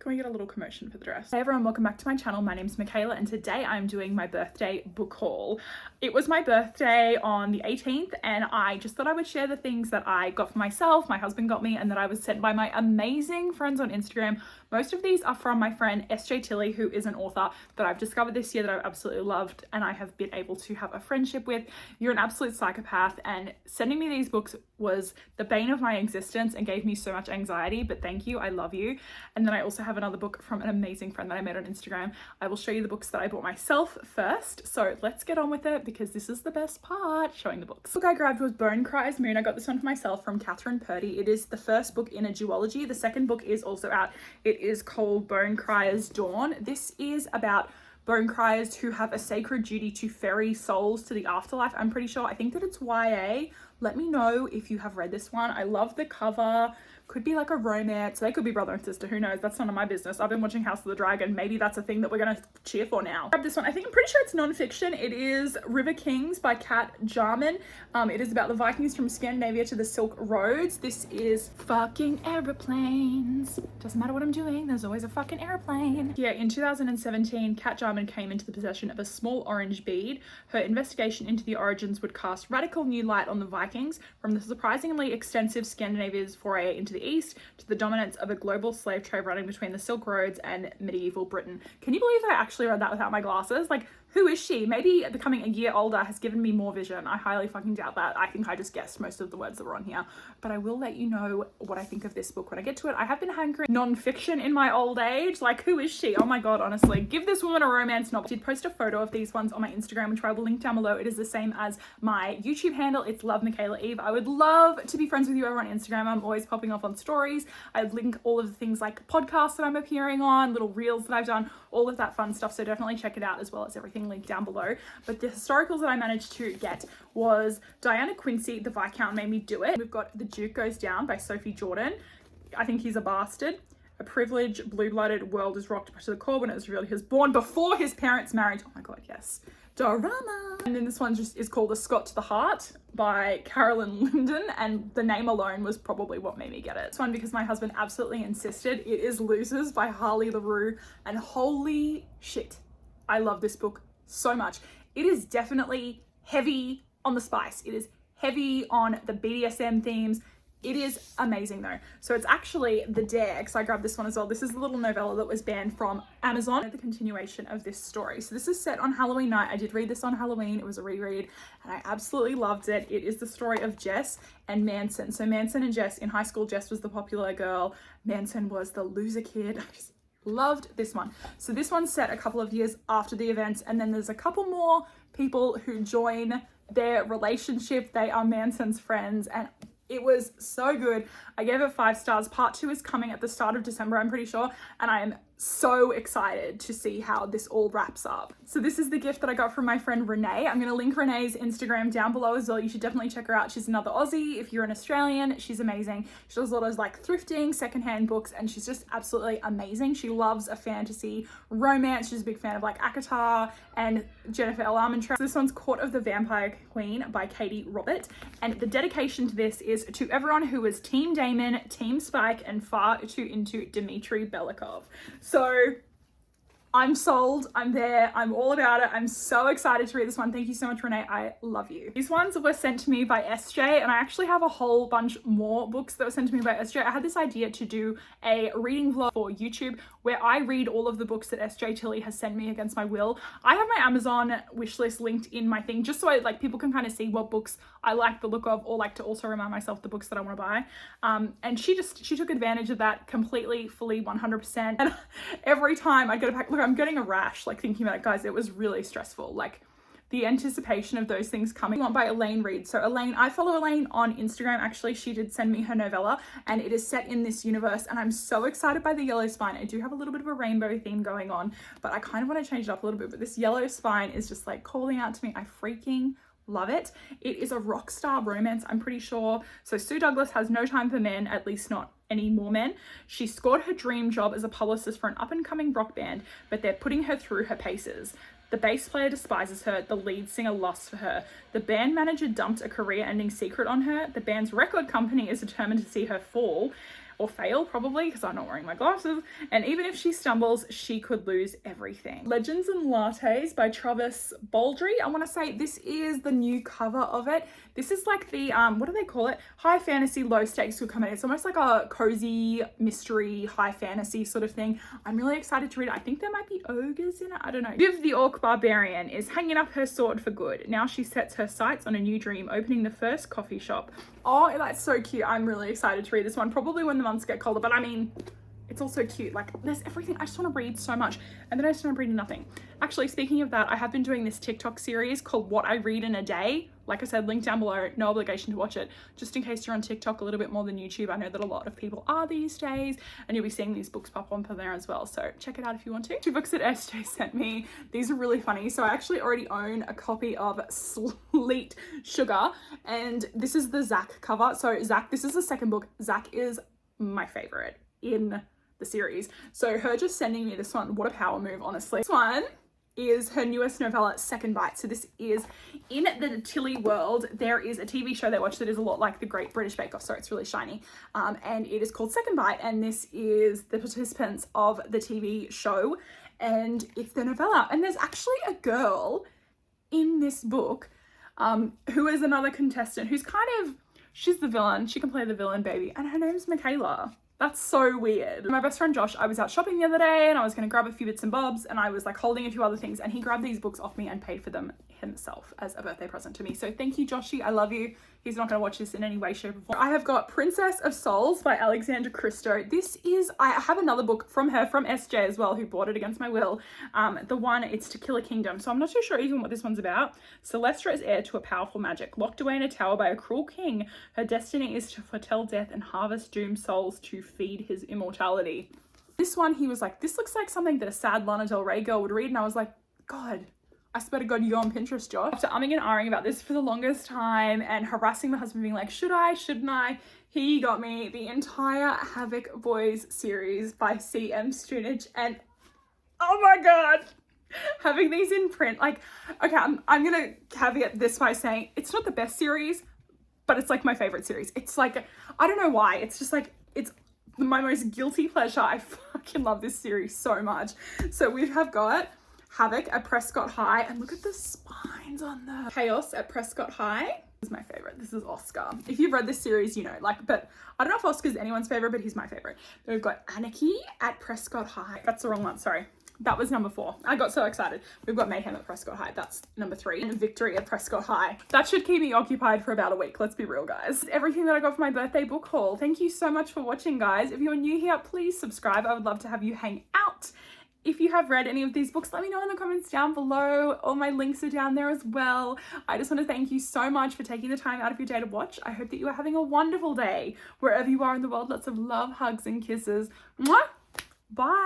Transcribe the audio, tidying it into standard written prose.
Can we get a little commotion for the dress? Hey everyone, welcome back to my channel. My name's Michaela and today I'm doing my birthday book haul. It was my birthday on the 18th and I just thought I would share the things that I got for myself, my husband got me, and that I was sent by my amazing friends on Instagram. Most of these are from my friend SJ Tilley, who is an author that I've discovered this year that I've absolutely loved and I have been able to have a friendship with. You're an absolute psychopath, and sending me these books was the bane of my existence and gave me so much anxiety, but thank you, I love you. And then I also have another book from an amazing friend that I met on Instagram. I will show you the books that I bought myself first, so let's get on with it because this is the best part, showing the books. The book I grabbed was Bone Cries Moon. I got this one for myself from Catherine Purdy. It is the first book in a duology. The second book is also out. It is called Bone Criers Dawn. This is about bone criers who have a sacred duty to ferry souls to the afterlife. I'm pretty sure. I think that it's YA. Let me know if you have read this one. I love the cover. Could be like a romance. They could be brother and sister. Who knows? That's none of my business. I've been watching House of the Dragon. Maybe that's a thing that we're going to cheer for now. Grab this one. I'm pretty sure it's non-fiction. It is River Kings by Kat Jarman. It is about the Vikings from Scandinavia to the Silk Roads. This is fucking aeroplanes. Doesn't matter what I'm doing. There's always a fucking airplane. Yeah, in 2017, Kat Jarman came into the possession of a small orange bead. Her investigation into the origins would cast radical new light on the Vikings, from the surprisingly extensive Scandinavia's foray into the east to the dominance of a global slave trade running between the Silk Roads and medieval Britain. Can you believe that I actually read that without my glasses? Like, who is she? Maybe becoming a year older has given me more vision. I highly fucking doubt that. I think I just guessed most of the words that were on here, but I will let you know what I think of this book when I get to it. I have been hankering non-fiction in my old age. Like, who is she? Oh my God, honestly, give this woman a romance novel. I did post a photo of these ones on my Instagram, which I will link down below. It is the same as my YouTube handle. It's Love Michaela Eve. I would love to be friends with you over on Instagram. I'm always popping off on stories. I link all of the things like podcasts that I'm appearing on, little reels that I've done, all of that fun stuff. So definitely check it out, as well as everything linked down below. But the historicals that I managed to get was Diana Quincy, The Viscount Made Me Do It. We've got The Duke Goes Down by Sophie Jordan. I think he's a bastard. A privileged, blue-blooded world is rocked to the core when it was revealed he was born before his parents married. Oh my God, yes. Drama. And then this one just is called A Scot to the Heart by Carolyn Linden, and the name alone was probably what made me get it. This one because my husband absolutely insisted. It is Losers by Harley LaRue, and holy shit, I love this book so much. It is definitely heavy on the spice. It is heavy on the BDSM themes. It is amazing though. So it's actually The Dare, because I grabbed this one as well. This is a little novella that was banned from Amazon. The continuation of this story. So this is set on Halloween night. I did read this on Halloween. It was a reread and I absolutely loved it. It is the story of Jess and Manson. So Manson and Jess in high school. Jess was the popular girl. Manson was the loser kid. I just loved this one. So this one's set a couple of years after the events, and then there's a couple more people who join their relationship. They are Manson's friends, and it was so good. I gave it 5 stars. Part 2 is coming at the start of December, I'm pretty sure, and I am so excited to see how this all wraps up. So this is the gift that I got from my friend Renee. I'm going to link Renee's Instagram down below as well. You should definitely check her out. She's another Aussie. If you're an Australian, she's amazing. She does a lot of like thrifting, secondhand books, and she's just absolutely amazing. She loves a fantasy romance. She's a big fan of like ACOTAR and Jennifer L. Armentrout. This one's Court of the Vampire Queen by Katie Robert, and the dedication to this is to everyone who is Team Damon, Team Spike, and far too into Dmitry Belikov. So I'm sold. I'm there. I'm all about it. I'm so excited to read this one. Thank you so much, Renee. I love you. These ones were sent to me by SJ, and I actually have a whole bunch more books that were sent to me by SJ. I had this idea to do a reading vlog for YouTube where I read all of the books that SJ Tilley has sent me against my will. I have my Amazon wishlist linked in my thing just so like people can kind of see what books I like the look of, or like to also remind myself the books that I want to buy. And she took advantage of that completely, fully, 100%. And every time I get a pack, look, I'm getting a rash, like thinking about it, guys. It was really stressful. Like the anticipation of those things coming on. By Elaine Reed. So Elaine, I follow Elaine on Instagram. Actually, she did send me her novella and it is set in this universe, and I'm so excited by the yellow spine. I do have a little bit of a rainbow theme going on, but I kind of want to change it up a little bit. But this yellow spine is just like calling out to me. I freaking love it. It is a rock star romance, I'm pretty sure. So Sue Douglas has no time for men, at least not any more men. She scored her dream job as a publicist for an up-and-coming rock band, but they're putting her through her paces. The bass player despises her, the lead singer lusts for her. The band manager dumped a career-ending secret on her. The band's record company is determined to see her fall. or fail probably because I'm not wearing my glasses. And even if she stumbles, she could lose everything. Legends and Lattes by Travis Baldry. I want to say this is the new cover of it. This is like the, what do they call it? High fantasy, low stakes could come in. It's almost like a cozy mystery, high fantasy sort of thing. I'm really excited to read it. I think there might be ogres in it. I don't know. Viv the Orc Barbarian is hanging up her sword for good. Now she sets her sights on a new dream, opening the first coffee shop. Oh, that's so cute. I'm really excited to read this one, probably when the months get colder, but I mean, it's also cute. Like, there's everything. I just want to read so much, and then I just end up reading nothing. Actually, speaking of that, I have been doing this TikTok series called What I Read in a Day. Like I said, link down below, no obligation to watch it, just in case you're on TikTok a little bit more than YouTube. I know that a lot of people are these days, and you'll be seeing these books pop on from there as well, so check it out if you want to. 2 books that SJ sent me. These are really funny. So I actually already own a copy of Sleet Sugar, and this is the Zach cover. So Zach, this is the second book. Zach is my favorite in the series. So her just sending me this one, what a power move, honestly. This one is her newest novella, Second Bite. So this is in the Tilly world. There is a TV show they watch that is a lot like the Great British Bake Off, so it's really shiny. And it is called Second Bite, and this is the participants of the TV show, and it's the novella. And there's actually a girl in this book who is another contestant who's kind of, she's the villain. She can play the villain, baby. And her name's Michaela. That's so weird. My best friend Josh, I was out shopping the other day and I was going to grab a few bits and bobs, and I was like holding a few other things, and he grabbed these books off me and paid for them himself as a birthday present to me. So thank you, Joshy. I love you. He's not going to watch this in any way, shape or form. I have got Princess of Souls by Alexandra Cristo. This is, I have another book from her, from SJ as well, who bought it against my will. The one, it's To Kill a Kingdom. So I'm not too sure even what this one's about. Celestra is heir to a powerful magic. Locked away in a tower by a cruel king, her destiny is to foretell death and harvest doomed souls to feed his immortality. This one, he was like, this looks like something that a sad Lana Del Rey girl would read. And I was like, God, I swear to God, you're on Pinterest, Josh. After umming and ahhing about this for the longest time and harassing my husband, being like, should I, shouldn't I? He got me the entire Havoc Boys series by C.M. Stunich, and oh my God, having these in print, like, okay, I'm gonna caveat this by saying it's not the best series, but it's like my favorite series. It's like, I don't know why, it's just like, it's my most guilty pleasure. I fucking love this series so much. So we have got Havoc at Prescott High, and look at the spines on the Chaos at Prescott High. This is my favorite. This is Oscar. If you've read this series, you know, like, but I don't know if Oscar's anyone's favorite, but he's my favorite. Then we've got Anarchy at Prescott High. That's the wrong one, sorry. That was number 4. I got so excited. We've got Mayhem at Prescott High. That's number 3. And Victory at Prescott High. That should keep me occupied for about a week. Let's be real, guys. Everything that I got for my birthday book haul. Thank you so much for watching, guys. If you're new here, please subscribe. I would love to have you hang out. If you have read any of these books, let me know in the comments down below. All my links are down there as well. I just want to thank you so much for taking the time out of your day to watch. I hope that you are having a wonderful day wherever you are in the world. Lots of love, hugs, and kisses. Mwah! Bye.